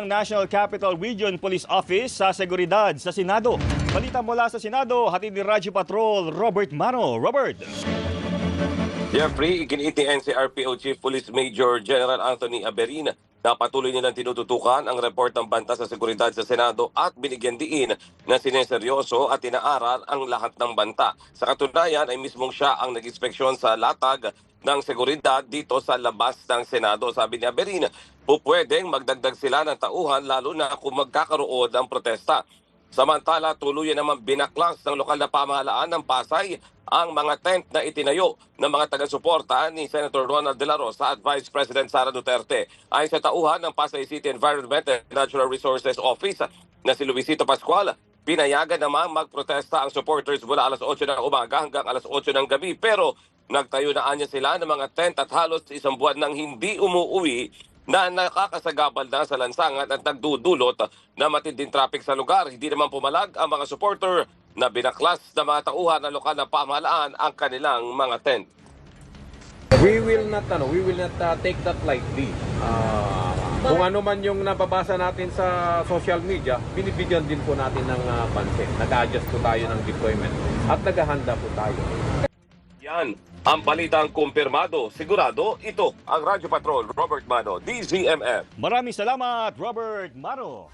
Ang National Capital Region Police Office sa seguridad sa Senado. Balita mula sa Senado, hatid ni Radyo Patrol Robert Mano. Robert. Jeffrey, iginiit ni NCRPO Chief Police Major General Anthony Aberina na patuloy nilang tinututukan ang report ng banta sa seguridad sa Senado at binigyan diin na sineseryoso at inaaral ang lahat ng banta. Sa katunayan ay mismong siya ang nag-inspeksyon sa latag ng seguridad dito sa labas ng Senado. Sabi ni Aberina, pwedeng magdagdag sila ng tauhan lalo na kung magkakaroon ng protesta. Samantala, tuluyan naman binaklas ng lokal na pamahalaan ng Pasay ang mga tent na itinayo ng mga taga-suporta ni Senator Ronald De La Rosa at Vice President Sara Duterte. Ayon sa tauhan ng Pasay City Environment and Natural Resources Office na si Luisito Pascual, pinayagan naman magprotesta ang supporters mula alas 8 ng umaga hanggang alas 8 ng gabi, pero nagtayo na anya sila ng mga tent at halos isang buwan nang hindi umuuwi na nakakasagabal na sa lansangan at nagdudulot na matinding traffic sa lugar. Hindi naman pumalag ang mga supporter na binaklas na mga tauhan ng lokal na pamahalaan ang kanilang mga tent. We will not take that lightly. Kung ano man yung nababasa natin sa social media, binibigyan din po natin ng pansin. Nag-adjust po tayo ng deployment at naghahanda po tayo. Yan ang balitang kumpirmado. Sigurado, ito ang Radyo Patrol Robert Mano, DZMF. Maraming salamat, Robert Mano.